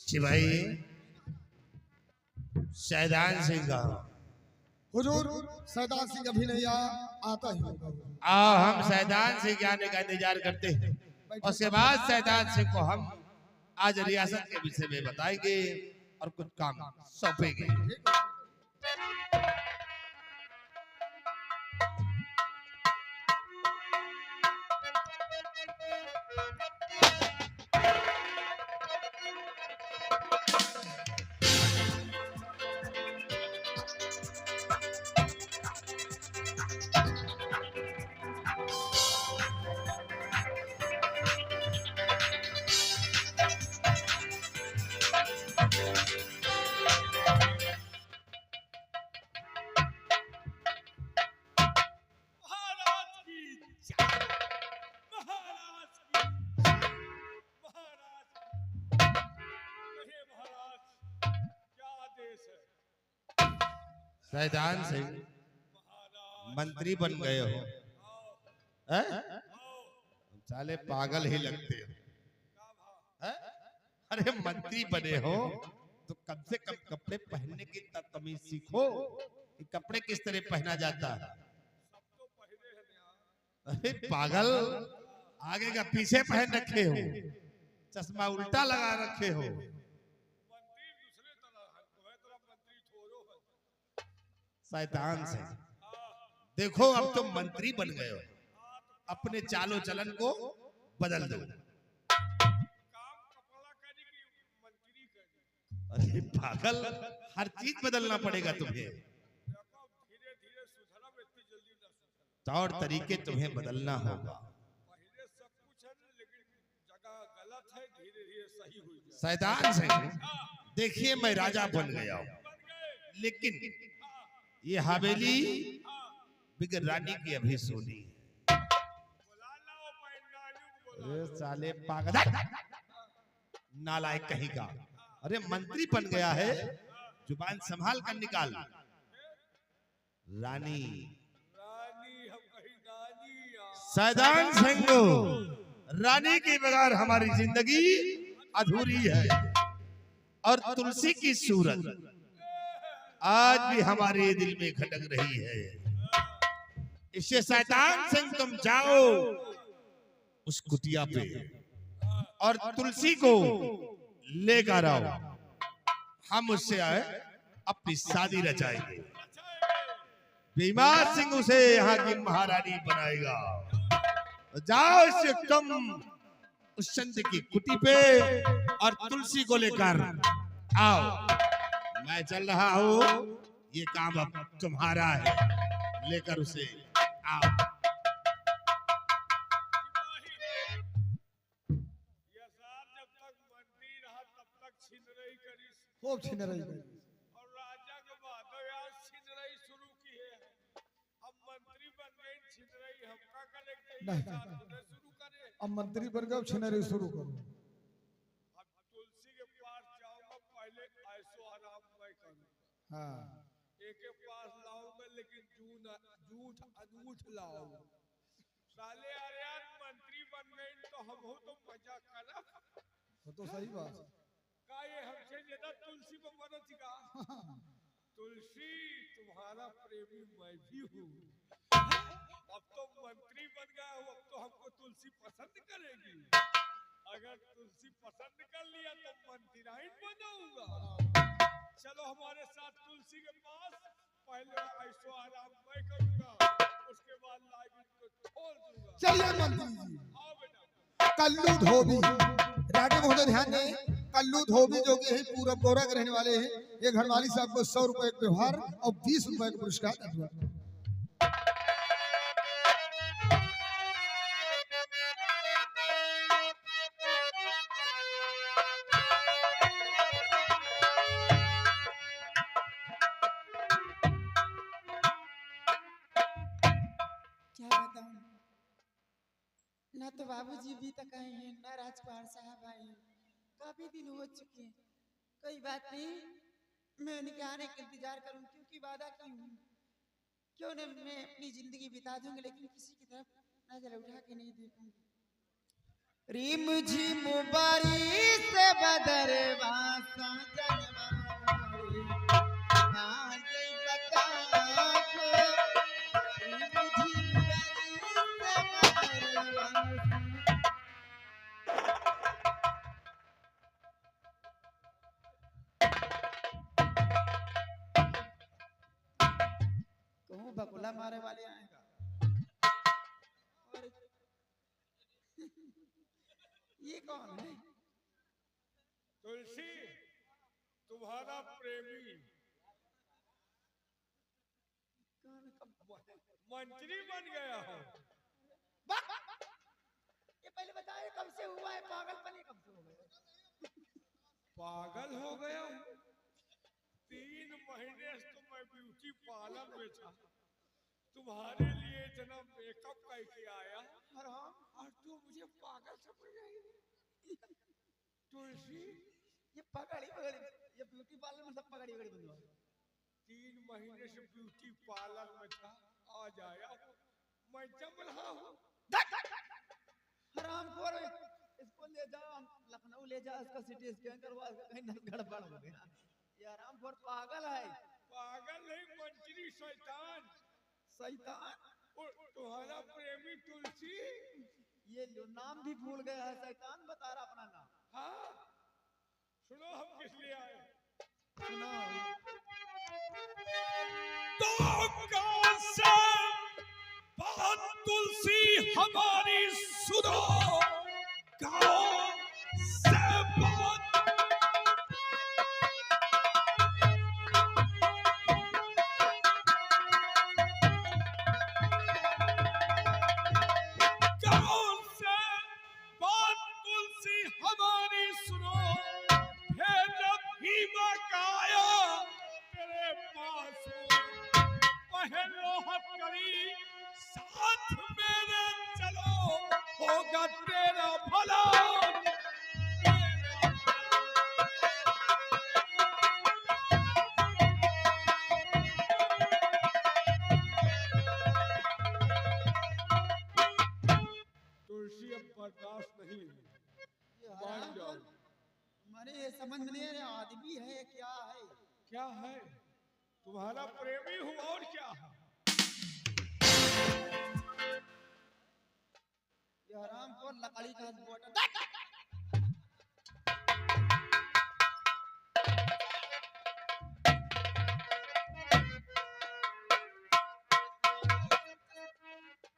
सिपाही सैदान सिंह का हुजूर सैदान सिंह अभी नहीं आता ही होगा। आओ हम सैदान सिंह के आने का इंतजार करते हैं। उसके बाद सैदान सिंह को हम आज रियासत के विषय में बताएंगे और कुछ काम सौंपेंगे। सैदान सिंह मंत्री बन गए हो, साले पागल ही लगते हो। अरे मंत्री बने हो तो कम से कम कपड़े पहनने की तमीज सीखो कि कपड़े किस तरह पहना जाता है। अरे पागल, आगे का पीछे पहन रखे हो, चश्मा उल्टा लगा रखे हो। शैतान से देखो, अब तुम मंत्री बन गए हो, अपने चालो चलन को बदल दो। अरे पागल, हर चीज बदलना पड़ेगा तुम्हें। तौर तरीके तुम्हें बदलना होगा। शैतान से देखिए, मैं राजा बन गया हूं, लेकिन ये हवेली बिगर रानी की अभी सोनी। अरे साले पागल, नालायक कहीं का। अरे मंत्री बन गया है, जुबान संभाल कर निकाल। रानी सैदान सिंह, रानी के बगैर हमारी जिंदगी अधूरी है। और तुलसी की सूरत आज भी हमारे दिल में खटक रही है। इससे शैतान सिंह तुम जाओ उस कुटिया पे और तुलसी को लेकर आओ, हम उससे आए अपनी शादी रचाएंगे। बीमार सिंह उसे यहाँ की महारानी बनाएगा। जाओ इससे तुम उस संत की कुटी पे और तुलसी को लेकर आओ। मैं चल रहा हूँ, ये काम अब तुम्हारा है, लेकर उसे आओ। खूब छीन रही है और राजा के बाद यार छिनराई शुरू की है। अब मंत्री बन गए, छिनराई हम का करेंगे? नहीं, शुरू करे। अब मंत्री बन गए, छीन रही शुरू करो। अब तुलसी के पास जाऊंगा, पहले ऐसो आराम मैं करूंगा। हाँ, एक के पास लाऊंगा, लेकिन झूठ अनूठ लाऊंगा। साले अरे यार मंत्री बन गए तो हम हो तो मजा करा। वो तो सही बात है। का ये हमसे ज्यादा तुलसी को मदद सिखा। तुलसी तुम्हारा प्रेमी मैं भी हूँ। अब तो मंत्री बन गया हूँ, अब तो हमको तुलसी पसंद करेगी। अगर तुलसी पसंद कर लिया तो मंत्रीराइन बनाऊंगा। चलो हमारे साथ तुलसी के पास, पहले ऐसो आराम मैं करूंगा, उसके बाद लाइव को छोड़ दूंगा। चलिए मंत्री जी। आओ बेटा। कल्लू धोबी, राजा महोदय ध्यान दें, कल्लू धोबी जो कि पूरा गोरा के रहने वाले हैं, ये घरवाली साहब को 100 रुपए का व्यवहार और 20 रुपए का पुरस्कार। क्या बताऊं, ना तो बाबूजी भी तक आए हैं, ना राजकुमार साहब आए हैं। काफी दिन हो चुके हैं। कोई बात नहीं, मैं उनके आने का इंतजार करूं, क्योंकि वादा की हूं। क्यों न मैं अपनी जिंदगी बिता दूंगी, लेकिन किसी की तरफ नजर उठा के नहीं देखूंगी। रिम झिम बारिश बदरवा साजन मारे आगे बता के बुद्धि कहूँ बकुला मारे वाले आएगा और ये कौन है? तुलसी तुम्हारा प्रेमी मंत्री बन गया हो। ये पहले बताए कब से हुआ है? पागलपनी कब से हो गया? पागल हो गया हूँ। 3 महीने से तो मैं ब्यूटी पार्लर में था, तुम्हारे लिए इतना मेकअप करके आया और तू मुझे पागल समझ रही। तुलसी ये पगड़ी पगड़ी ये ब्यूटी पार्लर में सब पगड़ी पगड़ी बंद हुआ। 3 महीने से ब्यूटी पार्लर में था, आज आया हूँ, मैं जम रहा हूँ। हरामखोर इसको ले जाओ लखनऊ ले जाओ, इसका सिटी स्कैन करवा, कहीं नस गड़बड़ हो गया। ये हरामखोर पागल है। पागल नहीं, मंत्री शैतान। शैतान और तुम्हारा प्रेमी तुलसी। ये नाम भी भूल गया है, शैतान बता रहा अपना नाम। हाँ सुनो हम किस लिए आए। सुनो तो कैसे बात तुलसी हमारी सुनो, गाँव से बात तुलसी हमारी सुनो, भेज भीमा काया तेरे पास पहलो हथकड़ी साथ मेरे चलो, होगा तेरा भला। तुलसी अब बर्दाश्त नहीं है, मान जाओ। हमारे ये समझ में नहीं आ रहा, आदमी है क्या है? क्या है? तुम्हारा प्रेमी हूँ और क्या है? ये हरामखोर लकड़ी का बोतल।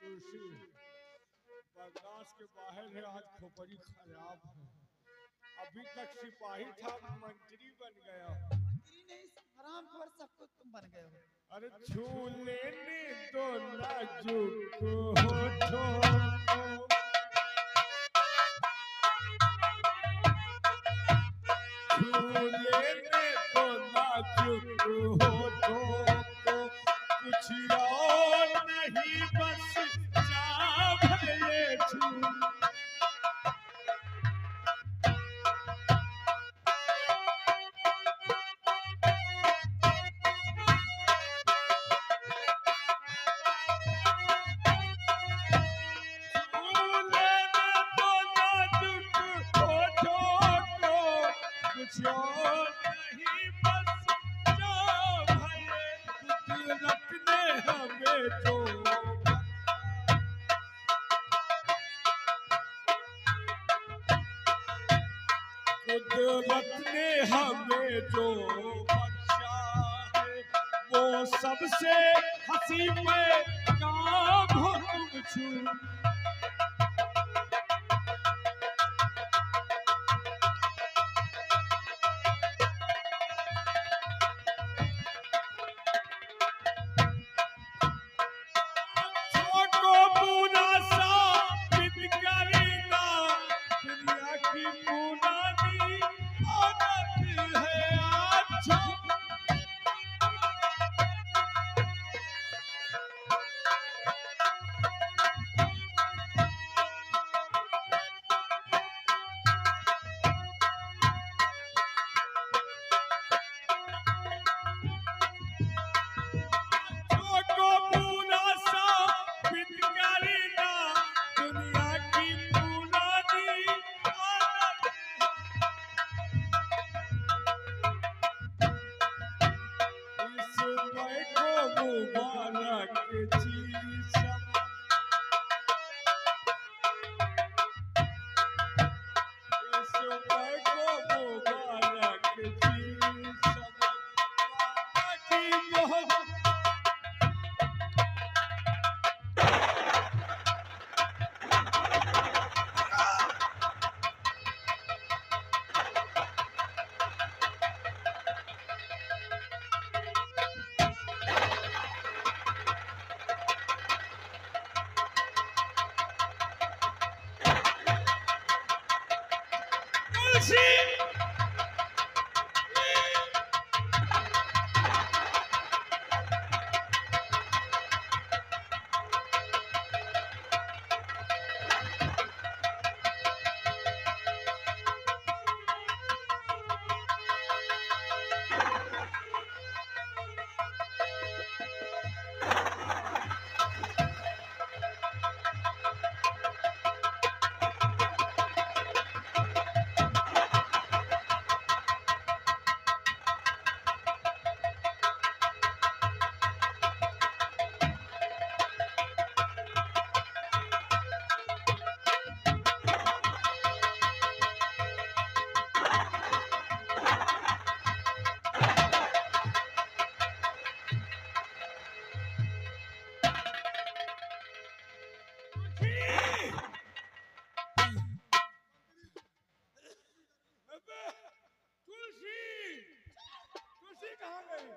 तुलसी बर्दाश्त के बाहर है, आज खोपड़ी खराब है। अभी तक सिपाही था, मंत्री बन गया। मंत्री नहीं हरामखोर, सब कुछ तुम बन गए हो। अरे छू लेने दो नाजुक होठों को, छू लेने दो नाजुक होठों को, कुछ और नहीं बस चाह ये छू। कुछ और नहीं बस जाओ भाई, कुदरत ने हमें जो कुदरत ने हमें जो बख्शा है, वो सबसे हंसी पे काम हो तुम छू। के चीज समझ कैसे मैं को मुबाला के चीज समझ की मोहब्बत तुलसी तुलसी कहाँ गई?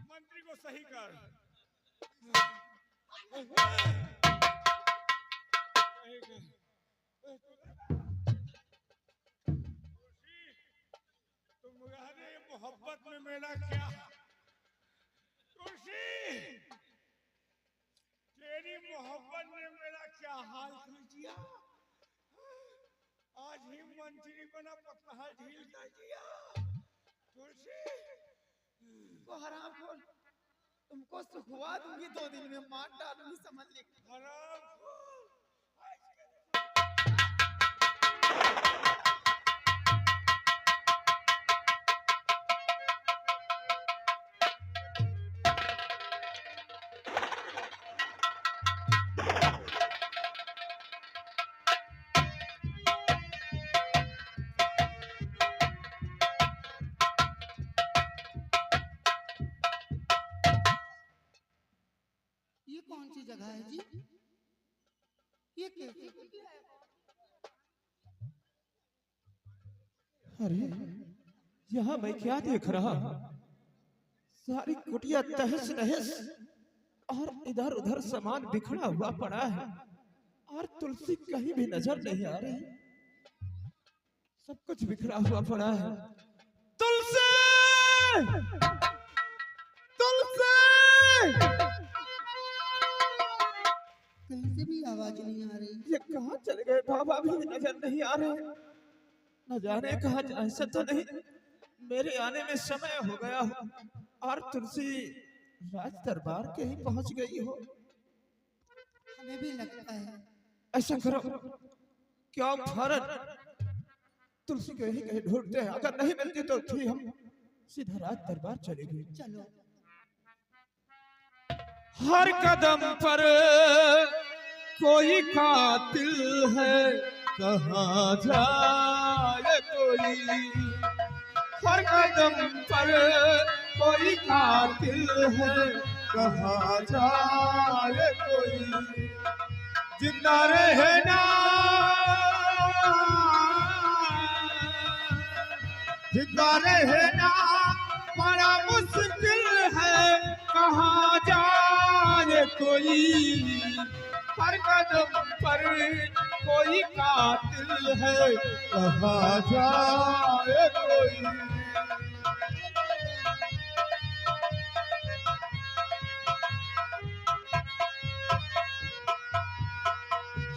मंत्री को सही कर। तुम्हारे मोहब्बत में मेरा क्या? तुलसी, तेरी मोहब्बत ने मेरा क्या हाल कर दिया? आज ही मंत्री बना पकड़ा झील कर दिया। तुलसी को हराम खोर, तुमको सुखवा दूंगी 2 दिन में, मार डालूंगी समझ ले। हराम ये कौन सी जगह है जी? ये कैसी कुटिया है? अरे यहाँ मैं क्या देख रहा हूँ? सारी कुटिया तहस नहस और इधर उधर सामान बिखरा हुआ पड़ा है और तुलसी कहीं भी नजर नहीं आ रही। सब कुछ बिखरा हुआ पड़ा है। तुलसी! तुलसी! कहीं से भी आवाज नहीं आ रही। ये कहाँ चले गए? बाबा भी नजर नहीं आ रहे। न जाने कहा, ऐसा तो नहीं मेरे आने में समय हो गया हो और तुलसी राज दरबार के ही पहुंच गई हो। हमें भी लगता है। ऐसा करो, क्या फर्क, तुलसी को ही कहीं ढूंढते हैं। अगर नहीं मिलती तो फिर हम सीधा राज दरबार चलेंगे। चलो। हर कदम पर कोई कातिल है, कहाँ जाए कोई। हर कदम पर कोई कातिल है, कहाँ जाए कोई। जिंदा रहना, जिंदा रहना बड़ा मुश्किल है, कहाँ जाए कोई। हर कदम पर कोई कातिल है, कहाँ जाए कोई।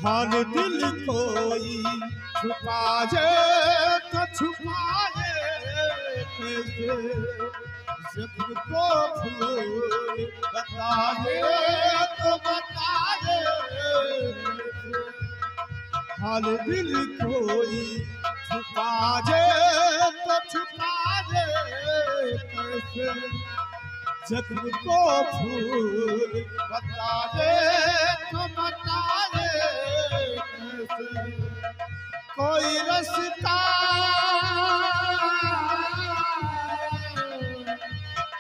हाल दिल कोई छुपाए तो छुपाए कैसे, जब को फूल बताए तो बताए कैसे। हाल दिल कोई छुपाए तो छुपाए कैसे, जख्म को फूल बताए तो बताए कैसे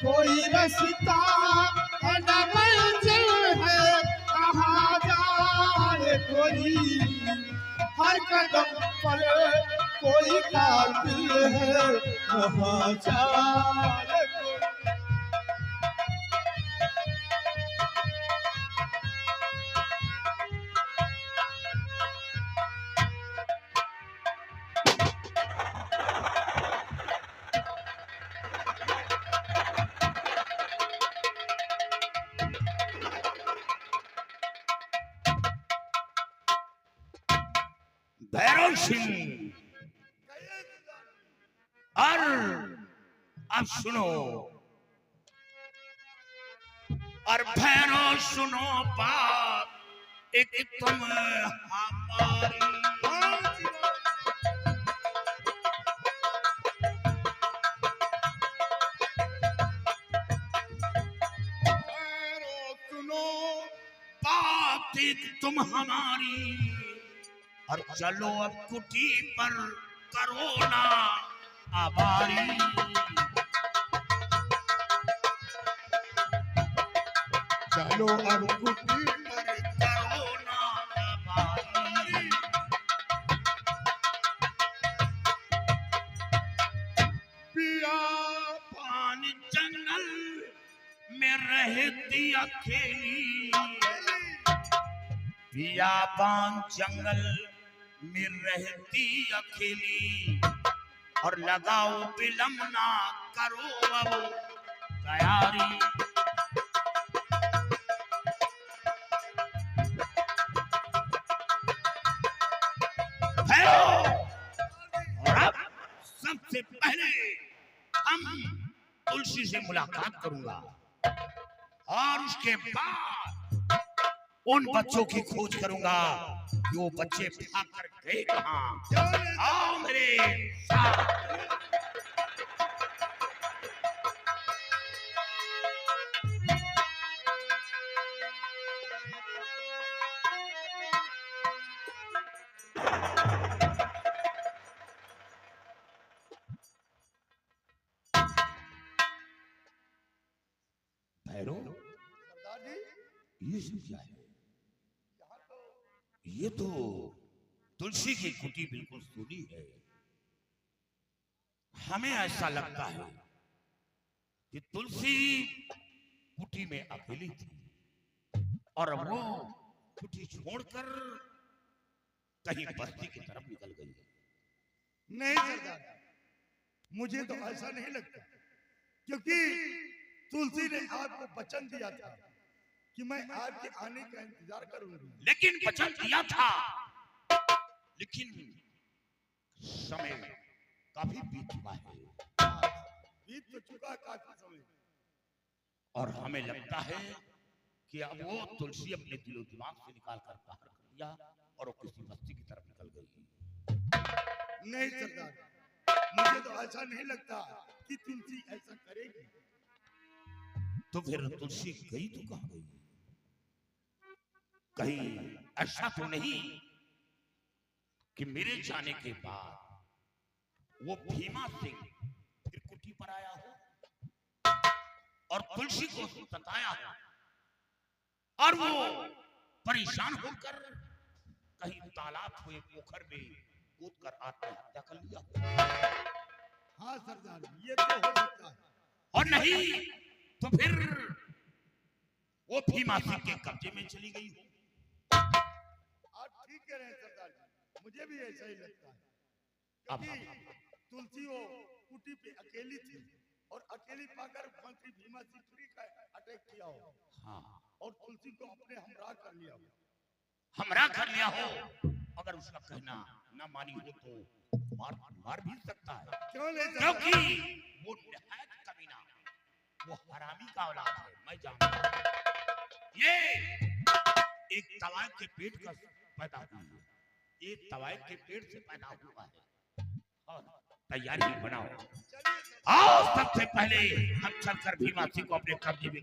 कोई रास्ता न मंजिल है कहाँ जाए कोई हर कदम पर कोई कातिल है कहाँ जाए कोई। भैरव सिंह, और अब सुनो, और भैरव सुनो बात एक तुम हमारी। भैरव सुनो बात एक तुम हमारी, और चलो अब कुटी पर करो ना आबारी। चलो अब कुटी पर करो ना आबारी। पिया पान जंगल में रहती अकेली, बियाबान जंगल में रहती अकेली, और लगाओ विलम ना करो अब तैयारी। और अब सबसे पहले हम तुलसी से मुलाकात करूंगा, और उसके बाद उन बच्चों की खोज करूंगा कि वो बच्चे भाग कर गए कहां। आओ मेरे साथ। भैरव, ये सब क्या है? ये तो तुलसी की कुटी बिल्कुल सूनी है। हमें ऐसा लगता है कि तुलसी कुटी में अकेली थी, और वो कुटी छोड़कर कहीं बस्ती की तरफ निकल गई। नहीं सरदार, मुझे तो ऐसा नहीं लगता, क्योंकि तुलसी ने आपको वचन दिया था कि मैं आपके आने का इंतजार करूंगी। लेकिन वचन दिया था, लेकिन समय काफी बीत चुका है। बीत तो चुका काफी समय, और हमें लगता है कि अब वो तुलसी अपने दिलो दिमाग से निकाल कर बाहर कर दिया, और वो किसी बस्ती की तरफ निकल गई। नहीं सरदार, मुझे तो ऐसा नहीं लगता कि तुलसी ऐसा करेगी। तो फिर तुलसी गई तो कहां गई? कहीं ऐसा तो नहीं कि मेरे जाने के बाद वो भीमा सिंह फिर कुटी पर आया हो और तुलसी को सताया हो, और वो परेशान होकर कहीं तालाब हुए पोखर में कूद कर आत्महत्या कर लिया हो। हाँ सरदार, ये तो हो सकता है। और नहीं तो फिर वो भीमा सिंह के कब्जे में चली गई हो। आप ठीक कह रहे हैं सरदार जी, मुझे भी ऐसा ही लगता है, क्योंकि तुलसी वो कुटी पे अकेली थी, और अकेली पाकर मंत्री भीमा सिंह का अटैक किया हो। हाँ, और तुलसी को अपने हमरा कर लिया हो। हमरा कर लिया हो। अगर उसका कहना न मानी हो तो मार भी सकता है, क्यों नहीं सरदार? क्योंकि वो निहायत कमीना, वो हरामी का औलाद है। मैं जानता हूं ये एक तवाय के पेट का पैदा हुआ है, ये तवाय के पेट से पैदा हुआ है। और तैयारी बनाओ, आओ सबसे पहले हम चलकर भीमा सिंह को अपने कब्जे में